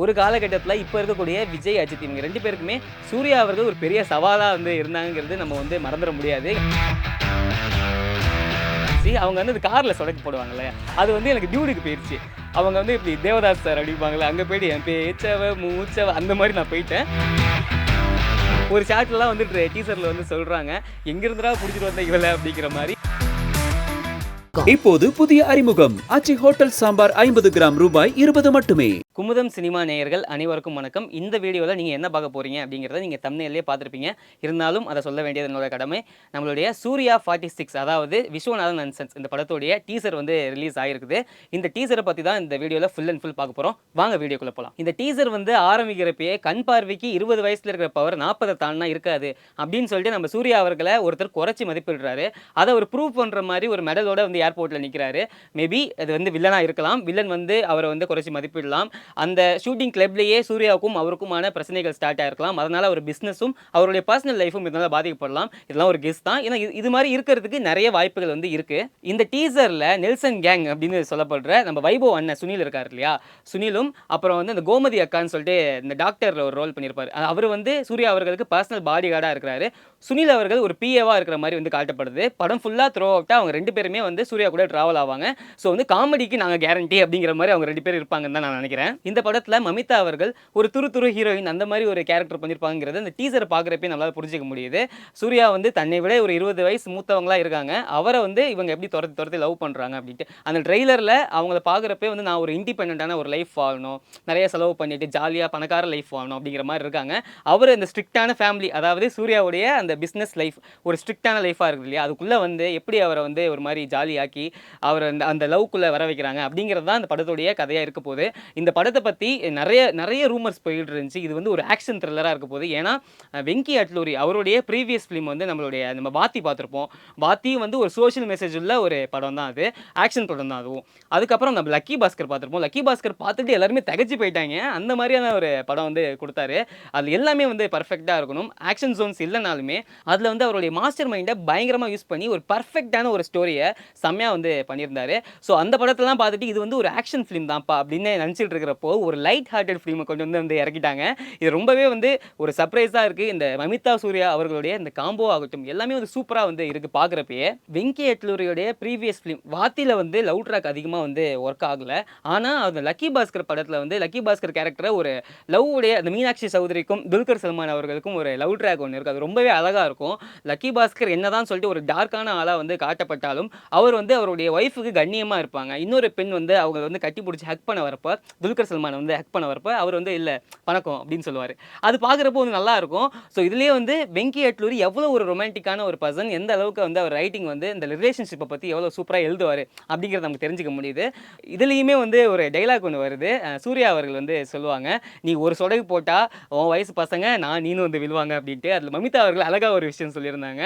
ஒரு காலகட்டத்தில் இப்போ இருக்கக்கூடிய விஜய், அஜித் இவங்க 2 பேருக்குமே சூர்யா அவர்கள் ஒரு பெரிய சவாலாக வந்து இருந்தாங்கிறது நம்ம வந்து மறந்துட முடியாது. அவங்க வந்து இந்த காரில் சொடக்கு போடுவாங்கல்ல, அது வந்து எனக்கு டியூடுக்கு போயிடுச்சு. அவங்க வந்து இப்படி தேவதாஸ் சார் அப்படிப்பாங்களே, அங்கே போயிட்டு என் பேச்சவ மூச்சவ அந்த மாதிரி நான் போயிட்டேன். ஒரு சாட்லாம் வந்து டீசரில் வந்து சொல்கிறாங்க, எங்கிருந்துடா பிடிச்சிட்டு வந்த இவளை அப்படிங்கிற மாதிரி. இப்போது புதிய அறிமுகம் ஆச்சி ஹோட்டல் சாம்பார் 50 கிராம் ரூபாய் 20 மட்டுமே. குமுதம் சினிமா நேயர்கள் அனைவருக்கும் வணக்கம். இந்த வீடியோவில் நீங்கள் என்ன பார்க்க போகிறீங்க அப்படிங்கிறத நீங்கள் தம்ப்நெயிலே பார்த்துருப்பீங்க. இருந்தாலும் அதை சொல்ல வேண்டியது என்னோட கடமை. நம்மளுடைய சூர்யா 46 அதாவது விஸ்வநாதன் அண்ட் சன்ஸ் இந்த படத்துடைய டீசர் வந்து ரிலீஸ் ஆகிருக்குது. இந்த டீசரை பற்றி தான் இந்த வீடியோவில் ஃபுல் அண்ட் ஃபுல் பார்க்க போகிறோம். வாங்க வீடியோக்குள்ளே போகலாம். இந்த டீசர் வந்து ஆரம்பிக்கிறப்பயே கண் பார்வைக்கு 20 வயசில் இருக்கிற பவர் 40 தாண்டினா இருக்காது அப்படின்னு சொல்லிட்டு நம்ம சூர்யா அவர்களை ஒருத்தர் குறைச்சி மதிப்பிடுறாரு. அதை ஒரு ப்ரூவ் பண்ணுற மாதிரி ஒரு மெடலோட வந்து ஏர்போர்ட்டில் நிற்கிறாரு. மேபி அது வந்து வில்லனாக இருக்கலாம். வில்லன் வந்து அவரை வந்து குறைச்சி மதிப்பிடலாம். அந்த ஷூட்டிங் கிளப்லேயே சூர்யாவுக்கும் அவருக்குமான பிரச்சனைகள் ஸ்டார்ட் ஆகிருக்கலாம். அதனால் ஒரு பிஸ்னஸும் அவருடைய பர்சனல் லைஃபும் இதனால் பாதிக்கப்படலாம். இதெல்லாம் ஒரு கெஸ் தான். ஏன்னா இது மாதிரி இருக்கிறதுக்கு நிறைய வாய்ப்புகள் வந்து இருக்குது. இந்த டீசரில் நெல்சன் கேங் அப்படின்னு சொல்லப்படுற நம்ம வைபவ் அண்ணன் சுனில் இருக்கார் இல்லையா, சுனிலும் அப்புறம் வந்து இந்த கோமதி அக்கான்னு சொல்லிட்டு இந்த டாக்டரில் ஒரு ரோல் பண்ணியிருப்பார். அவர் வந்து சூர்யா அவர்களுக்கு பர்சனல் பாடி கார்டாக இருக்கிறாரு. சுனில் அவர்கள் ஒரு பிஏவாக இருக்கிற மாதிரி வந்து காட்டப்படுது. படம் ஃபுல்லாக த்ரோ அவுட்டாக அவங்க 2 பேருமே வந்து சூர்யா கூட ட்ராவல் ஆவாங்க. ஸோ வந்து காமெடிக்கு நாங்கள் கேரண்டி அப்படிங்கிற மாதிரி அவங்க 2 பேர் இருப்பாங்கன்னு தான் நான் நினைக்கிறேன். இந்த படத்தில் மமிதா அவர்கள் ஒரு துரு ஹீரோயின் அந்த மாதிரி ஒரு கேரக்டர் பண்ணியிருப்பாங்கிறது இந்த டீசரை பார்க்குறப்பே நம்மளால் புரிஞ்சிக்க முடியுது. சூர்யா வந்து தன்னை விட ஒரு 20 வயசு மூத்தவங்களா இருக்காங்க. அவரை வந்து இவங்க எப்படி துரத்தி லவ் பண்ணுறாங்க அப்படின்ட்டு அந்த ட்ரெய்லரில் அவங்கள பார்க்குறப்பே வந்து நான் ஒரு இண்டிபெண்டான ஒரு லைஃப் வாழணும், நிறைய செலவு பண்ணிட்டு ஜாலியாக பணக்கார லைஃப் வாழணும் அப்படிங்கிற மாதிரி இருக்காங்க. அவர் இந்த ஸ்ட்ரிக்டான ஃபேமிலி, அதாவது சூர்யாவுடைய அந்த பிஸ்னஸ் லைஃப் ஒரு ஸ்ட்ரிக்டான லைஃபாக இருக்குது இல்லையா, அதுக்குள்ளே வந்து எப்படி அவரை வந்து ஒரு மாதிரி ஜாலியாக்கி அவரை அந்த லவ்க்குள்ளே வர வைக்கிறாங்க அப்படிங்கிறது தான் அந்த படத்துடைய கதையாக இருக்க போகுது. இந்த படத்தை பற்றி நிறைய ரூமர்ஸ் போயிட்டு இருந்துச்சு. இது வந்து ஒரு ஆக்ஷன் த்ரில்லராக இருக்க போகுது. ஏன்னா வெங்கி அட்லூரி அவருடைய ப்ரீவியஸ் ஃபிலிம் வந்து நம்ம வாத்தி பார்த்துருப்போம். வாத்தியும் வந்து ஒரு சோஷியல் மெசேஜ் உள்ள ஒரு படம் தான், அது ஆக்ஷன் படம் தான். அதுவும் அதுக்கப்புறம் நம்ம லக்கி பாஸ்கர் பார்த்துருப்போம். லக்கி பாஸ்கர் பார்த்துட்டு எல்லாருமே தகச்சு போயிட்டாங்க. அந்த மாதிரியான ஒரு படம் வந்து கொடுத்தாரு. அது எல்லாமே வந்து பர்ஃபெக்டாக இருக்கணும். ஆக்ஷன் ஜோன்ஸ் இல்லைனாலுமே அதில் வந்து அவருடைய மாஸ்டர் மைண்டை பயங்கரமாக யூஸ் பண்ணி ஒரு பர்ஃபெக்டான ஒரு ஸ்டோரியை செம்மையாக வந்து பண்ணியிருந்தாரு. ஸோ அந்த படத்தெல்லாம் பார்த்துட்டு இது வந்து ஒரு ஆக்ஷன் ஃபிலிம் தான்ப்பா அப்படின்னு நினச்சிட்டு இருக்கிறப்போ ஒரு லைட் ஹார்ட்டட் ஃபிலிமை கொண்டு வந்து இறக்கிட்டாங்க. இது ரொம்பவே வந்து ஒரு சர்ப்ரைஸாக இருக்குது. இந்த மமிதா சூர்யா அவர்களுடைய இந்த காம்போ ஆகட்டும் எல்லாமே வந்து சூப்பராக வந்து இருக்குது பார்க்குறப்பயே. வெங்கி அட்லூரியோடைய ப்ரீவியஸ் ஃபிலிம் வாத்தியில் வந்து லவ் ட்ராக் அதிகமாக வந்து ஒர்க் ஆகலை. ஆனால் அந்த லக்கி பாஸ்கர் படத்தில் வந்து லக்கி பாஸ்கர் கேரக்டரை ஒரு லவ் உடைய அந்த மீனாட்சி சௌதரிக்கும் துல்கர் சல்மான் அவர்களுக்கும் ஒரு லவ் ட்ராக் ஒன்று இருக்குது. அது ரொம்பவே அழகாக இருக்கும். லக்கி பாஸ்கர் என்னதான் சொல்லிட்டு ஒரு டார்க்கான ஆளாக வந்து காட்டப்பட்டாலும் அவர் வந்து அவருடைய ஒய்ஃபுக்கு கண்ணியமாக இருப்பாங்க. இன்னொரு பெண் வந்து அவங்க வந்து கட்டி பிடிச்சி ஹக் பண்ண வரப்போ துல்கர் சல்மான் வந்து ஹக் பண்ண வரப்போ அவர் வந்து இல்லை வணக்கம் அப்படின்னு சொல்லுவார். அது பார்க்குறப்போ வந்து நல்லா இருக்கும். ஸோ இதுலேயே வந்து வெங்கி அட்லூரி எவ்வளோ ஒரு ரொமான்டிக்கான ஒரு பர்சன், எந்த அளவுக்கு வந்து அவர் ரைட்டிங் வந்து இந்த ரிலேஷன்ஷிப்பை பற்றி எவ்வளோ சூப்பராக எழுதுவார் அப்படிங்கிறத நமக்கு தெரிஞ்சுக்க முடியுது. இதுலேயுமே வந்து ஒரு டைலாக் ஒன்று வருது. சூர்யா அவர்கள் வந்து சொல்லுவாங்க, நீ ஒரு சொடகு போட்டால் உன் வயசு பசங்க நீனும் வந்து விழுவாங்க அப்படின்ட்டு. அதில் மமிதா அவர்கள் அழகாக ஒரு விஷயம் சொல்லியிருந்தாங்க,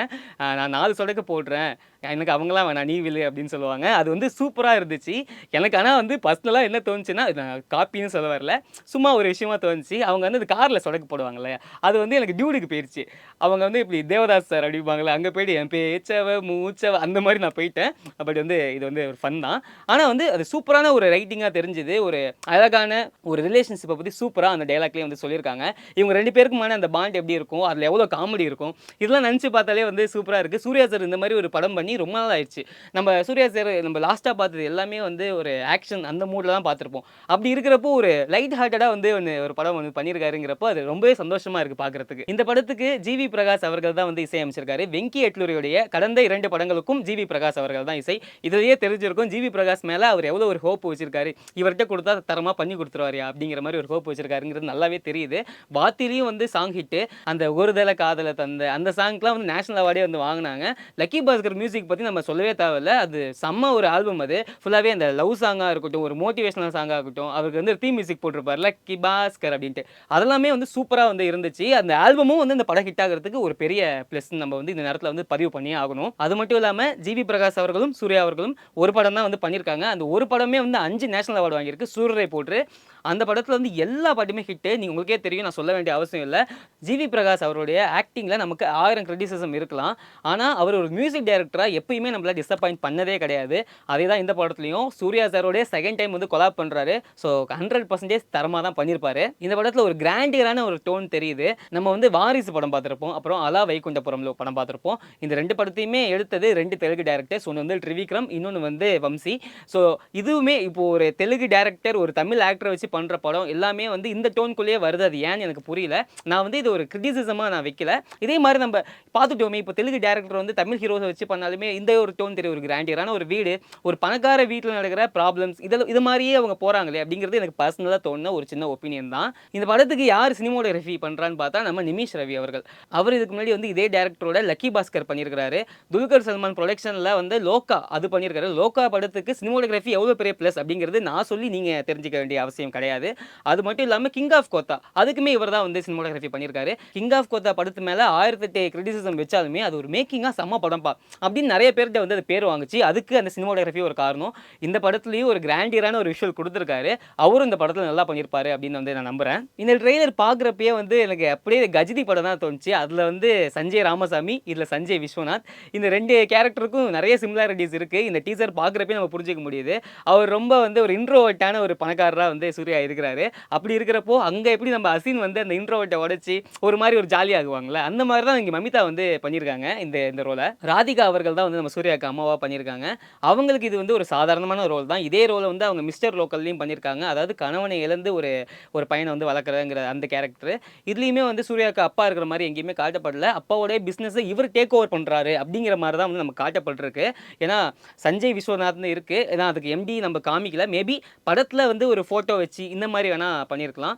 நான் 4 சொடக்கு போடுறேன், எனக்கு அவங்களாம் வேணாம், நீ விழு அப்படின்னு சொல்லுவாங்க. அது வந்து சூப்பராக இருந்துச்சு எனக்கு. ஆனால் வந்து பர்சனலாக என்ன தோணுச்சுன்னா, நான் காப்பின்னு சொல்ல வரல, சும்மா ஒரு விஷயமா தோணுச்சு. அவங்க வந்து இந்த காரில் சொடக்கு போடுவாங்கல்ல, அது வந்து எனக்கு டியூடுக்கு போயிடுச்சு. அவங்க வந்து இப்படி தேவதாஸ் சார் அப்படிப்பாங்களே, அங்கே போய்ட்டு என் பேச்சவ மூச்சவ அந்த மாதிரி நான் போயிட்டேன். பட் வந்து இது வந்து ஒரு ஃபன் தான். ஆனால் வந்து அது சூப்பரான ஒரு ரைட்டிங்காக தெரிஞ்சுது. ஒரு அழகான ஒரு ரிலேஷன்ஷிப்பை பற்றி சூப்பராக அந்த டைலாக்லேயே வந்து சொல்லியிருக்காங்க. இவங்க 2 பேருக்குமான அந்த பாண்ட் எப்படி இருக்கும், அதில் எவ்வளோ காமெடி இருக்கும், இதெல்லாம் நினச்சி பார்த்தாலே வந்து சூப்பராக இருக்குது. சூர்யா சார் இந்த மாதிரி ஒரு படம் பண்ணி ரொம்ப நாள் ஆயிடுச்சு. நம்ம சூர்யா சார் நம்ம லாஸ்ட்டாக பார்த்தது எல்லாமே வந்து ஒரு ஆக்ஷன் அந்த மூடில் தான் பார்த்துருப்போம். அப்படி இருக்கிறப்போ ஒரு லைட் ஹார்ட்டடாக வந்து ஒரு படம் வந்து பண்ணியிருக்காருங்கிறப்போ அது ரொம்பவே சந்தோஷமாக இருக்குது பார்க்குறதுக்கு. இந்த படத்துக்கு ஜிவி பிரகாஷ் அவர்கள் தான் வந்து இசை அமைச்சிருக்காரு. வெங்கி அட்லூரியோடைய கடந்த 2 படங்களுக்கும் ஜிவி பிரகாஷ் அவர்கள் தான் இசை. இதையே தெரிஞ்சிருக்கும் ஜிவி பிரகாஷ் மேலே அவர் எவ்வளோ ஒரு ஹோப் வச்சிருக்காரு, இவர்கிட்ட கொடுத்தா தரமாக பண்ணி கொடுத்துருவாரியா அப்படிங்கிற மாதிரி ஒரு ஹோப் வச்சிருக்காருங்கிறது நல்லாவே தெரியுது. வாத்திலையும் வந்து சாங் ஹிட்டு, அந்த ஒரு தல காதலை தந்த அந்த சாங்க்லாம் வந்து நேஷனல் அவார்டே வந்து வாங்கினாங்க. லக்கி பாஸ்கர் மியூசிக் பற்றி நம்ம சொல்லவே தேவையில்ல. அது செம்ம ஒரு ஆல்பம். அது ஃபுல்லாகவே அந்த லவ் சாங்காக இருக்கட்டும், ஒரு மோட்டிவேஷனல் சாங்காக இருக்கட்டும், அவருக்கு வந்து தீம் மியூசிக் போட்டிருப்பார் லக்கி பாஸ்கர் அப்படின்ட்டு. அதெல்லாமே வந்து சூப்பராக வந்து இருந்துச்சு. அந்த ஆல்பமும் வந்து இந்த படம் ஹிட் ஆகிறதுக்கு ஒரு பெரிய ப்ளஸ் நம்ம வந்து இந்த நேரத்தில் வந்து பதிவு பண்ணியே ஆகணும். அது மட்டும் இல்லாமல் ஜிவி பிரகாஷ் அவர்களும் சூர்யா அவர்களும் ஒரு படம் தான் வந்து பண்ணியிருக்காங்க. அந்த ஒரு படமே வந்து 5 நேஷனல் அவார்டு வாங்கியிருக்கு. சூரரை போட்டு அந்த படத்தில் வந்து எல்லா பாட்டுமே ஹிட்டு. நீங்கள் உங்களுக்கே தெரியும், நான் சொல்ல வேண்டிய அவசியம் இல்லை. ஜிவி பிரகாஷ் அவருடைய ஆக்டிங்கில் நமக்கு 1000 கிரிட்டிசிசம் இருக்கலாம். ஆனால் அவர் ஒரு மியூசிக் டைரக்டராக எப்பயுமே நம்மள டிசப்பாயிண்ட் பண்ணதே கிடையாது. அதே தான் இந்த படத்துலயும் சூர்யா சாரோட செகண்ட் டைம் வந்து கொலாப் பண்றாரு. ஸோ 100% தரமா தான் பண்ணியிருப்பாரு. இந்த படத்துல ஒரு கிராண்டியரான ஒரு டோன் தெரியுது. நம்ம வந்து வாரிசு படம் பார்த்திருப்போம். அப்புறம் அலா வைகுண்டபுரம்ல படம் பார்த்திருப்போம். இந்த 2 படத்தையுமே எடுத்தது 2 தெலுங்கு டைரக்டர்ஸ். ஒண்ணு வந்து ட்ரிவிக்ரம், இன்னொன்னு வந்து வம்சி. ஸோ இதுவுமே இப்போ ஒரு தெலுங்கு டைரக்டர் ஒரு தமிழ் ஆக்டரை வச்சு பண்ற படம் எல்லாமே வந்து இந்த டோன்குள்ளேயே வருது. அது ஏன்னு எனக்கு புரியல. நான் வந்து இது ஒரு கிரிட்டிசிசமா நான் வைக்கல. இதே மாதிரி நம்ம பார்த்துட்டோமே, இப்போ தெலுங்கு டைரக்டர் வந்து தமிழ் ஹீரோஸை வச்சு பண்ணாலுமே இந்த ஒரு டோன் தெரியும். ஒரு கிராண்டியரான ஒரு வீடு, ஒரு பணக்கார வீட்டில் நடக்கிற ப்ராப்ளம்ஸ் இது மாதிரியே அவங்க போறாங்களே அப்படிங்கிறது எனக்கு பர்சனலாக தோணுன ஒரு சின்ன ஒப்பீனியன் தான். இந்த படத்துக்கு யார் சினிமோட்டோகிராஃபி பண்றான்னு பார்த்தா நம்ம நிமிஷ் ரவி அவர்கள். அவர் இதுக்கு முன்னாடி வந்து இதே டைரக்டரோட லக்கி பாஸ்கர் பண்ணியிருக்காரு. துல்கர் சல்மான் ப்ரொடக்ஷனில் வந்து லோக்கா அது பண்ணியிருக்காரு. லோக்கா படத்துக்கு சினிமோட்டோகிராஃபி எவ்வளோ பெரிய ப்ளஸ் அப்படிங்கிறது நான் சொல்லி நீங்கள் தெரிஞ்சுக்க வேண்டிய அவசியம் கிடையாது. அது மட்டும் இல்லாமல் கிங் ஆஃப் கோத்தா அதுக்குமே இவர் தான் வந்து சினிமோட்டோகிராஃபி பண்ணியிருக்காரு. கிங் ஆஃப் கோத்தா படத்து மேலே 1008 கிரிட்டிசிசம் வச்சாலுமே அது ஒரு மேக்கிங்காக செம்ம படம்பா அப்படின்னு நிறைய பேர்கிட்ட வந்து அது பேர் வாங்குச்சு. அதுக்கு அந்த சினிமோட்டோகிராஃபி ஒரு காரணம். இந்த படத்துலையும் ஒரு கிராண்டியரான ஒரு விஷுவல் கொடுத்துருக்காரு. அவரும் இந்த படத்தில் நல்லா பண்ணியிருப்பாரு அப்படின்னு வந்து நான் நம்புறேன். இந்த ட்ரெய்லர் பார்க்குறப்பயே வந்து எனக்கு அப்படியே கஜினி படம் தான் தோணுச்சு. அதில் வந்து சஞ்சய் ராமசாமி, இதில் சஞ்சய் விஸ்வநாத், இந்த 2 கேரக்டருக்கும் நிறைய சிமிலாரிட்டிஸ் இருக்குது. இந்த டீசர் பார்க்குறப்பே நம்ம புரிஞ்சிக்க முடியுது. அவர் ரொம்ப வந்து ஒரு இன்ட்ரோவர்ட்டான ஒரு பணக்காரராக வந்து சூர்யா இருக்கிறாரு. அப்படி இருக்கிறப்போ அங்கே எப்படி நம்ம அசின் வந்து அந்த இன்ட்ரோவர்ட்டை உடச்சி ஒரு மாதிரி ஒரு ஜாலியாகுவாங்களே, அந்த மாதிரி தான் இங்கே மமிதா வந்து பண்ணியிருக்காங்க இந்த ரோலை. ராதிகா அவர்கள் தான் வந்து நம்ம சூர்யாவுக்கு அம்மாவாக பண்ணியிருக்காங்க. அவங்களுக்கு இது வந்து ஒரு சாதாரணமான ரோல் தான். இதே ரோலை வந்து அவங்க மிஸ்டர் லோக்கல்லையும் பண்ணியிருக்காங்க. அதாவது கணவனை இழந்து ஒரு ஒரு பையனை வந்து வளர்க்குறதுங்கிற அந்த கேரக்டர். இதுலேயுமே வந்து சூர்யாவுக்கு அப்பா இருக்கிற மாதிரி எங்கேயுமே காட்டப்படல. அப்பாவோடைய பிஸ்னஸை இவர் டேக் ஓவர் பண்ணுறாரு அப்படிங்கிற மாதிரி தான் வந்து நம்ம காட்டப்பட்டிருக்கு. ஏன்னா சஞ்சய் விஸ்வநாத்னு இருக்குது. ஏன்னா அதுக்கு எம்டி நம்ம காமிக்கல. மேபி படத்தில் வந்து ஒரு ஃபோட்டோ வச்சு இந்த மாதிரி வேணால் பண்ணியிருக்கலாம்.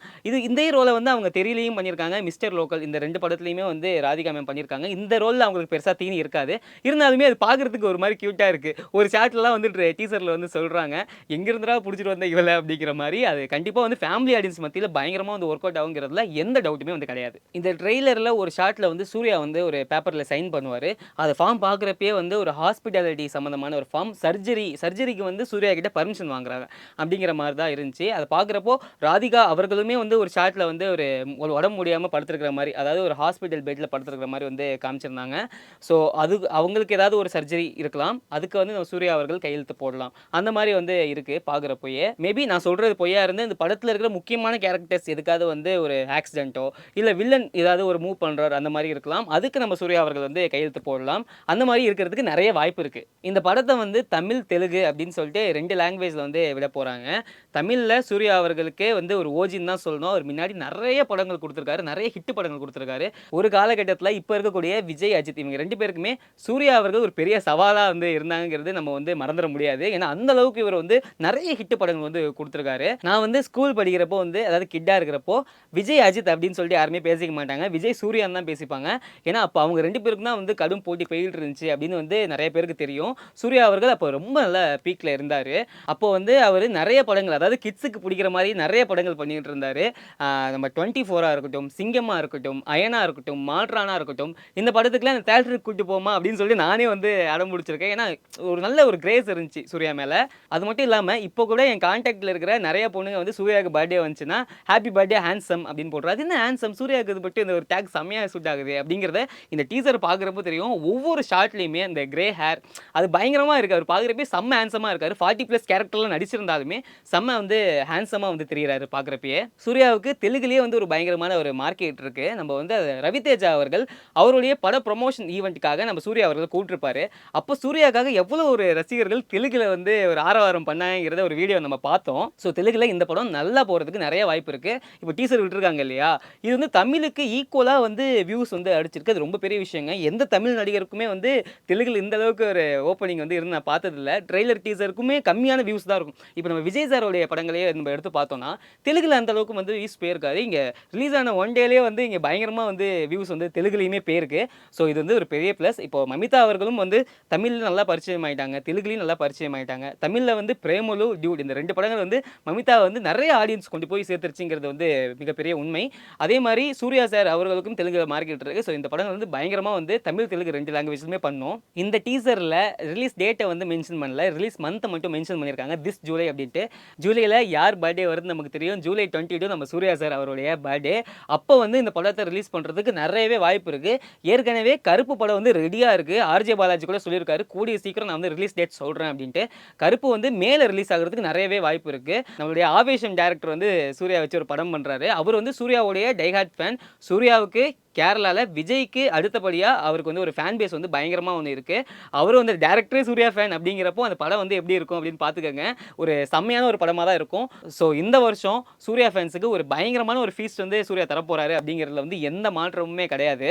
இந்த ரோலை வந்து அவங்க தெரியலையும் பண்ணியிருக்காங்க. மிஸ்டர் லோக்கல் இந்த 2 படத்துலையுமே வந்து ராதிகா மேம் பண்ணியிருக்காங்க. இந்த ரோலில் அவங்களுக்கு பெருசாக தீனி இருக்காது. இருந்தாலுமே அது பார்க்குறதுக்கு ஒரு மாதிரி க்யூட்டாக இருக்குது. ஒரு சாட்லாம் வந்து டீசரில் வந்து சொல்கிறாங்க, எங்கிருந்துடா பிடிச்சிட்டு வந்த இவளை அப்படிங்கிற மாதிரி. அது கண்டிப்பாக வந்து ஃபேமிலி ஆடியன்ஸ் மத்தியில் பயங்கரமாக வந்து ஒர்க் அவுட் ஆகுங்கிறதுல எந்த டவுட்டுமே வந்து கிடையாது. இந்த ட்ரெய்லரில் ஒரு ஷாட்டில் வந்து சூர்யா வந்து ஒரு பேப்பரில் சைன் பண்ணுவார். அந்த ஃபார்ம் பார்க்குறப்பே வந்து ஒரு ஹாஸ்பிட்டாலிட்டி சம்மந்தமான ஒரு ஃபார்ம், சர்ஜரிக்கு வந்து சூர்யா கிட்ட பர்மிஷன் வாங்குறாங்க அப்படிங்கிற மாதிரி தான் இருந்துச்சு. அதை பார்க்குறப்போ ராதிகா அவர்களுமே வந்து ஒரு ஷாட்டில் வந்து ஒரு உடம்பு முடியாமல் படுத்துருக்கிற மாதிரி, அதாவது ஒரு ஹாஸ்பிட்டல் பெட்டில் படுத்துருக்கிற மாதிரி வந்து காமிச்சிருந்தாங்க. ஸோ அது அவங்களுக்கு ஏதாவது ஒரு சர்ஜரி இருக்கலாம். அதுக்கு வந்து நம்ம சூர்யா அவர்கள் கையெழுத்து போடலாம். அந்த மாதிரி வந்து இருக்குது பார்க்குறப்போயே. மேபி நான் சொல்கிறது பொய்யா இருந்து இந்த படத்தில் இருக்கிற முக்கியமான கேரக்டர்ஸ் எதுக்காவது வந்து ஒரு ஆக்சிடென்ட்டோ இல்லை வில்லன் ஏதாவது ஒரு மூவ் பண்ணுறாரு அந்த மாதிரி இருக்கலாம். அதுக்கு நம்ம சூர்யா அவர்கள் வந்து கையெழுத்து போடலாம். அந்த மாதிரி இருக்கிறதுக்கு நிறைய வாய்ப்பு இருக்குது. இந்த படத்தை வந்து தமிழ், தெலுங்கு அப்படின்னு சொல்லிட்டு 2 லாங்குவேஜில் வந்து விட போகிறாங்க. தமிழில் சூர்யா அவர்களுக்கே வந்து ஒரு ஓஜின்னு தான் சொல்லணும். அவர் முன்னாடி நிறைய படங்கள் கொடுத்துருக்காரு, நிறைய ஹிட் படங்கள் கொடுத்துருக்காரு. ஒரு காலகட்டத்தில் இப்போ இருக்கக்கூடிய விஜய், அஜித் இவங்க 2 பேருக்குமே சூர்யா அவர்கள் ஒரு பெரிய சவாலாக வந்து இருந்தாங்கிறது நம்ம வந்து மறந்துட முடியாது. ஏன்னா அந்த அளவுக்கு இவர் வந்து நிறைய ஹிட் படங்கள் வந்து கொடுத்துருக்காரு. நான் வந்து ஸ்கூல் படிக்கிறப்போ வந்து அதாவது கிட்டாக இருக்கிறப்போ விஜய், அஜித் அப்படின்னு சொல்லிட்டு யாருமே பேசிக்க மாட்டாங்க. விஜய், சூர்யான்னு தான் பேசிப்பாங்க. ஏன்னா அப்போ அவங்க 2 பேருக்கும் தான் வந்து கடும் போட்டி போயிட்டு இருந்துச்சு அப்படின்னு வந்து நிறைய பேருக்கு தெரியும். சூர்யா அவர்கள் அப்போ ரொம்ப நல்ல பீக்கில் இருந்தார். அப்போ வந்து அவர் நிறைய படங்கள், அதாவது கிட்ஸுக்கு பிடிக்கிற மாதிரி நிறைய படங்கள் பண்ணிட்டு இருந்தார். நம்ம 24 இருக்கட்டும், சிங்கமா இருக்கட்டும், அயனா இருக்கட்டும், மாற்றானா இருக்கட்டும், இந்த படத்துக்குலாம் இந்த தேட்டருக்கு கூட்டு போமா அப்படின்னு சொல்லி நானே வந்து அடம் பிடிச்சிருக்கேன். ஏன்னா ஒரு நல்ல ஒரு கிரேஸ் இருந்துச்சு சூர்யா மேலே. அது மட்டும் இல்லாமல் இப்போ கூட என் கான்டாக்டில் இருக்கிற நிறைய பொண்ணுங்க வந்து சூர்யாவுக்கு பர்த்டே வந்துச்சுன்னா ஹாப்பி பர்த்டே ஹேண்ட்ஸம் அப்படின்னு போடுறது. அது என்ன ஹேண்ட்ஸம், சூர்யாவுக்கு இது பற்றி இந்த ஒரு டேக் செம்மையாக சூட் ஆகுது அப்படிங்கிறத இந்த டீசர் பார்க்குறப்போ தெரியும். ஒவ்வொரு ஷார்ட்லேயுமே அந்த கிரே ஹேர் அது பயங்கரமாக இருக்குது. அவர் பார்க்குறப்பே செம்ம ஹேண்ட்ஸமாக இருக்கார். 40+ கேரக்டர்லாம் நடிச்சிருந்தாலுமே செம்ம வந்து ஹேண்ட்ஸமாக வந்து தெரிகிறாரு பார்க்குறப்பயே. சூர்யாவுக்கு தெலுங்குலேயே வந்து ஒரு பயங்கரமான ஒரு மார்க்கெட் இருக்குது. நம்ம வந்து ரவிதேஜா அவர்கள் அவருடைய பட ப்ரொமோஷன் ஈவெண்ட்டுக்காக நம்ம சூர்யா அவர்கள் கூப்பிட்டுருப்பாரு. அப்போ சூர்யாவுக்காக எவ்வளோ ஒரு ரசிகர்கள் தெலுங்குல வந்து ஒரு ஆரவாரம் பண்ணாங்கிறத ஒரு வீடியோ நம்ம பார்த்தோம். ஸோ தெலுங்குல இந்த படம் நல்லா போகிறதுக்கு நிறைய வாய்ப்பு இருக்குது. இப்போ டீசர் விட்டுருக்காங்க இல்லையா, இது வந்து தமிழுக்கு ஈக்குவலாக வந்து வியூஸ் வந்து அடிச்சிருக்கு. அது ரொம்ப பெரிய விஷயங்க. எந்த தமிழ் நடிகருக்குமே வந்து தெலுங்குல இந்த அளவுக்கு ஒரு ஓப்பனிங் வந்து இருந்து நான் பார்த்ததில்ல. ட்ரெய்லர் டீசருக்குமே கம்மியான வியூஸ் தான் இருக்கும். இப்போ நம்ம விஜய் சாரோடைய படங்களையே நம்ம எடுத்து பார்த்தோம்னா தெலுங்குல அந்த அளவுக்கு வந்து வியூஸ் போயிருக்காது. இங்கே ரிலீஸ் ஆன 1 டேலேயே வந்து இங்கே பயங்கரமாக வந்து வியூஸ் வந்து தெலுங்குலையுமே போயிருக்கு. ஸோ இது வந்து ஒரு பெரிய ப்ளஸ். இப்போ மமிதா அவர்களும் வந்து தமிழில் நல்லா பரிச்சயம் ஆகிட்டாங்க, தெலுங்குலையும் நல்லா பரிச்சயம் ஆகிட்டாங்க. தமிழில் வந்து பிரேமலு, டியூட் இந்த 2 படங்கள் வந்து மமிதா வந்து நிறைய ஆடியன்ஸ் கொண்டு போய் சேர்த்துருச்சுங்கிறது வந்து மிகப்பெரிய உண்மை. அதே மாதிரி சூர்யா சார் அவர்களுக்கும் தெலுங்கு மார்க்கெட் இருக்குது. ஸோ இந்த படங்கள் வந்து பயங்கரமாக வந்து தமிழ், தெலுங்கு 2 லாங்குவேஜ்லுமே பண்ணோம். இந்த டீசரில் ரிலீஸ் டேட்டை வந்து மென்ஷன் பண்ணல, ரிலீஸ் மந்த்தை மட்டும் மென்ஷன் பண்ணியிருக்காங்க, திஸ் ஜூலை அப்படின்ட்டு. ஜூலையில் யார் பர்த்டே வருதுன்னு நமக்கு தெரியும். ஜூலை 22 நம்ம சூர்யா சார் அவருடைய பர்த்டே. அப்போ வந்து இந்த படத்தை ரிலீஸ் பண்ணுறதுக்கு நிறையவே வாய்ப்பு இருக்குது. ஏற்கனவே கருப்பு படம் வந்து ரெடியாக இருக்குது. ஆர்ஜே பாலாஜி கூட சொல்லியிருக்காரு, கூடிய சீக்கிரம் நான் வந்து ரிலீஸ் டேட் சொல்கிறேன் அப்படின்ட்டு. கருப்பு வந்து மேலே ரிலீஸ் ஆகிறதுக்கு நிறையவே வாய்ப்பு இருக்குது. நம்மளுடைய ஆவேஷம் டேரக்டர் வந்து சூர்யா வச்சு ஒரு படம் பண்ணுறாரு. அவர் வந்து சூர்யாவுடைய டைஹார்ட் ஃபேன். சூர்யாவுக்கு கேரளாவில் விஜய்க்கு அடுத்தபடியாக அவருக்கு வந்து ஒரு ஃபேன் பேஸ் வந்து பயங்கரமாக ஒன்று இருக்குது. அவரும் வந்து டேரக்டரே சூர்யா ஃபேன் அப்படிங்கிறப்போ அந்த படம் வந்து எப்படி இருக்கும் அப்படின்னு பார்த்துக்கோங்க. ஒரு செம்மையான ஒரு படமாக தான் இருக்கும். ஸோ இந்த வருஷம் சூர்யா ஃபேன்ஸுக்கு ஒரு பயங்கரமான ஒரு ஃபீஸ்ட் வந்து சூர்யா தரப்போகிறாரு அப்படிங்கிறதுல வந்து எந்த மாற்றமுமே கிடையாது.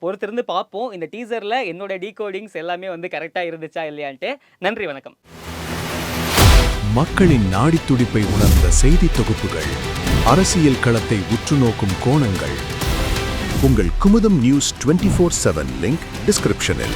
பொறுத்திருந்து பார்ப்போம். இந்த டீசரில் என்னோட டீகோடிங்ஸ் எல்லாமே வந்து கரெக்டாக இருந்துச்சா இல்லையான்ட்டு. நன்றி, வணக்கம். மக்களின் நாடித் துடிப்பை உணர்ந்த செய்தி தொகுப்புகள், அரசியல் களத்தை உற்றுநோக்கும் கோணங்கள். உங்கள் குமுதம் நியூஸ் 24/7 லிங்க் டிஸ்கிரிப்ஷனில்.